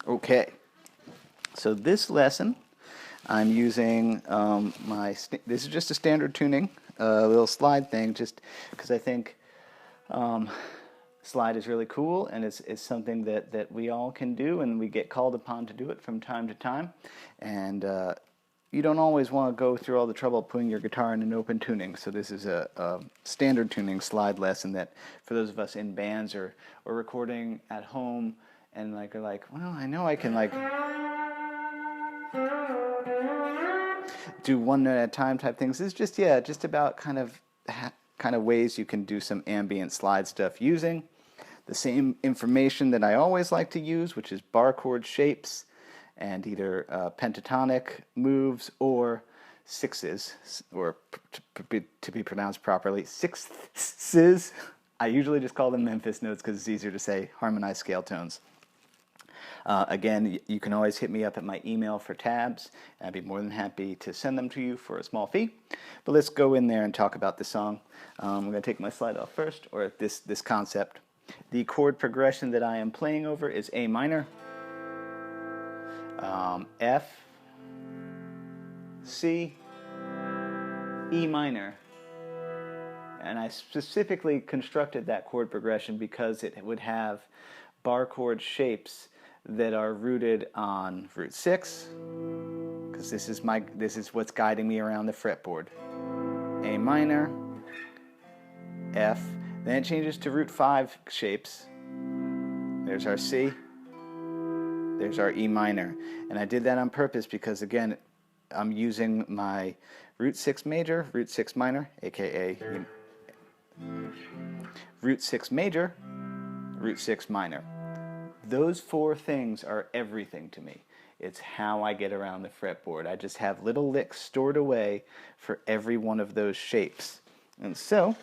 Okay, so this lesson I'm using this is just a standard tuning, little slide thing, just because I think slide is really cool, and it's something that we all can do, and we get called upon to do it from time to time. And you don't always want to go through all the trouble of putting your guitar in an open tuning. So this is a standard tuning slide lesson that for those of us in bands or recording at home and are like, well, I know I can do one note at a time type things. It's just just about kind of ways you can do some ambient slide stuff using the same information that I always like to use, which is bar chord shapes and either pentatonic moves or sixes, or to be pronounced properly, sixths. I usually just call them Memphis notes because it's easier to say, harmonized scale tones. Again, you can always hit me up at my email for tabs. I'd be more than happy to send them to you for a small fee. But let's go in there and talk about the song. I'm going to take my slide off first, or this concept. The chord progression that I am playing over is A minor, F, C, E minor. And I specifically constructed that chord progression because it would have bar chord shapes that are rooted on root 6, because this is what's guiding me around the fretboard. A minor, F, then it changes to root 5 shapes. There's our C, there's our E minor. And I did that on purpose because, again, I'm using my root 6 major, root 6 minor, aka root 6 major, root 6 minor. Those 4 things are everything to me. It's how I get around the fretboard. I just have little licks stored away for every one of those shapes. And so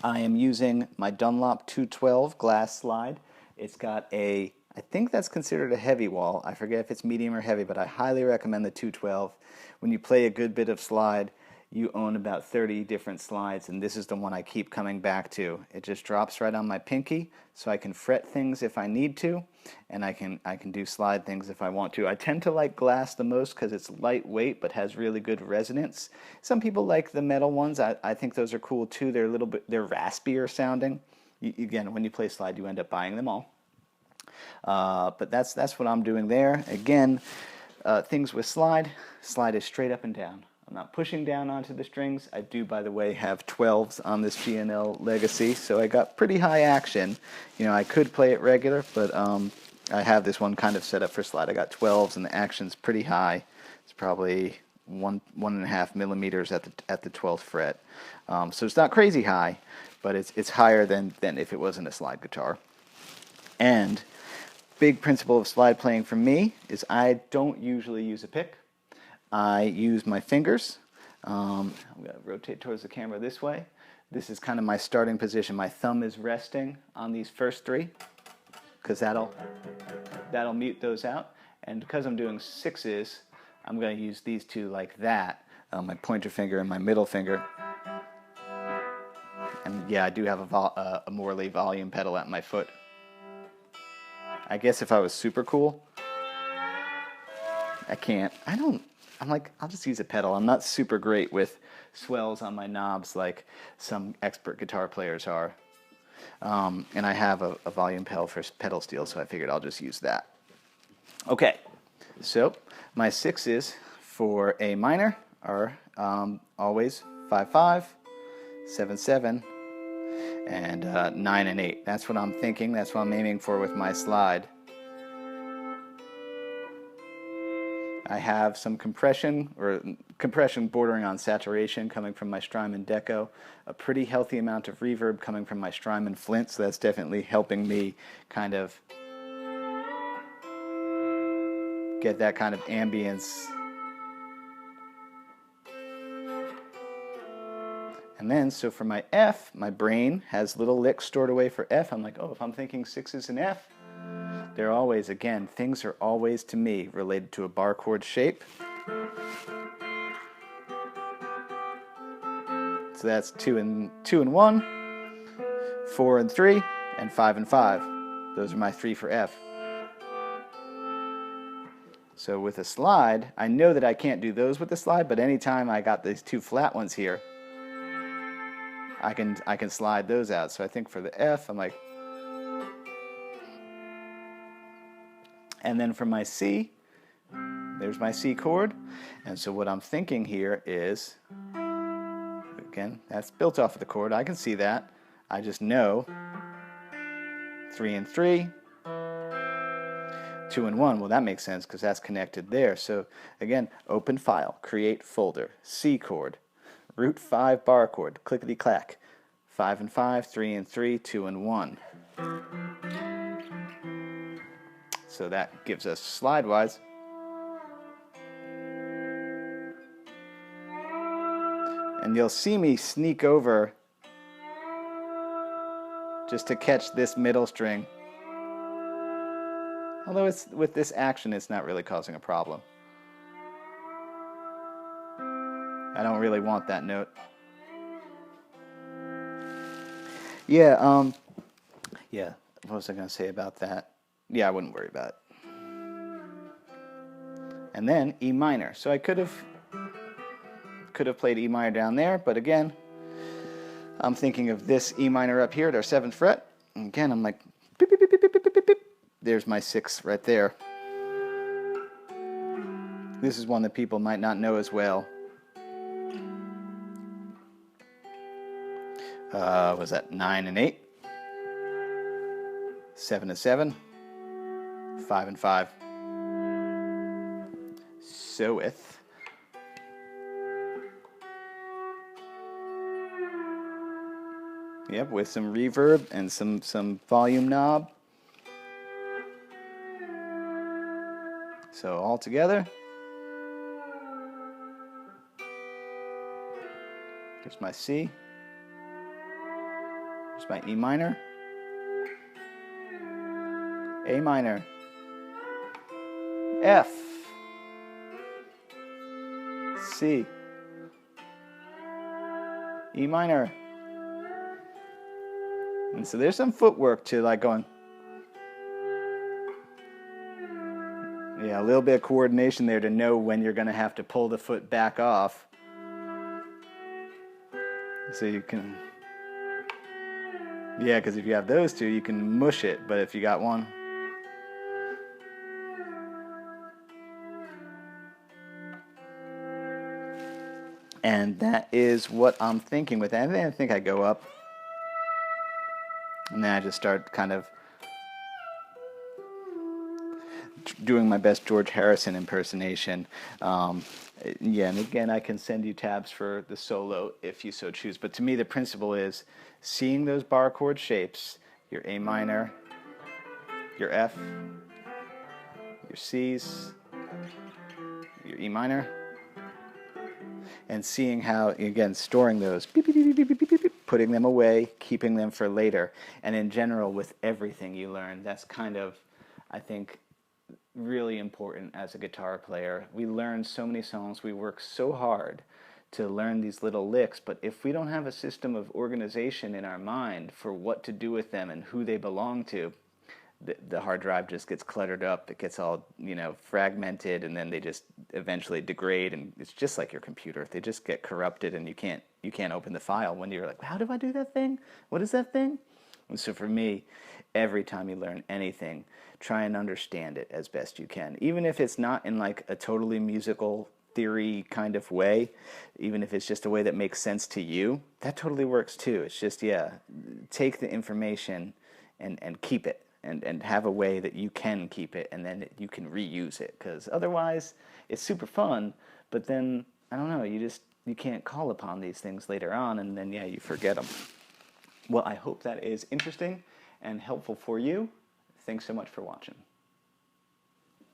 I am using my Dunlop 212 glass slide. It's got I think that's considered a heavy wall. I forget if it's medium or heavy, but I highly recommend the 212. When you play a good bit of slide, you own about 30 different slides, and this is the one I keep coming back to. It just drops right on my pinky, so I can fret things if I need to, and I can do slide things if I want to. I tend to like glass the most because it's lightweight but has really good resonance. Some people like the metal ones. I think those are cool too. They're they're raspier sounding. Again, when you play slide, you end up buying them all. But that's what I'm doing there. Again, things with slide is straight up and down. I'm not pushing down onto the strings. I do, by the way, have 12s on this G&L Legacy, so I got pretty high action. You know, I could play it regular, but I have this one kind of set up for slide. I got 12s, and the action's pretty high. It's probably 1.5 millimeters at the 12th fret. So it's not crazy high, but it's higher than if it wasn't a slide guitar. And big principle of slide playing for me is I don't usually use a pick. I use my fingers. I'm going to rotate towards the camera this way. This is kind of my starting position. My thumb is resting on these first 3 because that'll mute those out. And because I'm doing 6s, I'm going to use these 2 like that, my pointer finger and my middle finger. And yeah, I do have a Morley volume pedal at my foot. I guess if I was super cool, I can't. I'm like, I'll just use a pedal. I'm not super great with swells on my knobs like some expert guitar players are. And I have a volume pedal for pedal steel, so I figured I'll just use that. Okay, so my 6s for A minor are always 5-5, 7-7, and 9 and 8. That's what I'm thinking. That's what I'm aiming for with my slide. I have some compression bordering on saturation coming from my Strymon Deco, a pretty healthy amount of reverb coming from my Strymon Flint, so that's definitely helping me kind of get that kind of ambience. And then, so for my F, my brain has little licks stored away for F. I'm like, oh, if I'm thinking 6s and F, they're always, again, things are always, to me, related to a bar chord shape. So that's 2 and 1, 4 and 3, and 5 and 5. Those are my 3 for F. So with a slide, I know that I can't do those with the slide, but anytime I got these two flat ones here, I can slide those out. So I think for the F, I'm like, and then for my C, there's my C chord. And so what I'm thinking here is, again, that's built off of the chord. I can see that. I just know 3 and 3, 2 and 1. Well, that makes sense because that's connected there. So again, open file, create folder, C chord, root 5 bar chord, clickety clack, 5 and 5, 3 and 3, 2 and 1. So that gives us slide-wise. And you'll see me sneak over just to catch this middle string. Although it's, with this action, it's not really causing a problem. I don't really want that note. Yeah, what was I going to say about that? Yeah, I wouldn't worry about it. And then E minor. So I could have played E minor down there, but again, I'm thinking of this E minor up here at our 7th fret. And again, I'm like, beep, beep, beep, beep, beep, beep, beep, beep. There's my 6 right there. This is one that people might not know as well. Was that 9 and 8? 7 and 7? 5 and 5. Soeth. Yep, with some reverb and some volume knob. So all together. Here's my C. Here's my E minor. A minor. F. C. E minor. And so there's some footwork to like going. Yeah, a little bit of coordination there to know when you're going to have to pull the foot back off. So you can, yeah, because if you have those two, you can mush it. But if you got one, and that is what I'm thinking with that. And then I think I go up, and then I just start kind of doing my best George Harrison impersonation. Yeah, and again, I can send you tabs for the solo if you so choose. But to me, the principle is seeing those bar chord shapes, your A minor, your F, your C's, your E minor, and seeing how, again, storing those, beep, beep, beep, beep, beep, beep, beep, putting them away, keeping them for later. And in general, with everything you learn, that's kind of, I think, really important as a guitar player. We learn so many songs, we work so hard to learn these little licks, but if we don't have a system of organization in our mind for what to do with them and who they belong to, the hard drive just gets cluttered up, it gets all, you know, fragmented, and then they just eventually degrade, and it's just like your computer. They just get corrupted, and you can't open the file when you're like, how do I do that thing? What is that thing? And so for me, every time you learn anything, try and understand it as best you can. Even if it's not in like a totally musical theory kind of way, even if it's just a way that makes sense to you, that totally works too. It's just, yeah, take the information and keep it, and have a way that you can keep it, and then you can reuse it. Because otherwise, it's super fun, but then, I don't know, you can't call upon these things later on, and then, yeah, you forget them. Well, I hope that is interesting and helpful for you. Thanks so much for watching.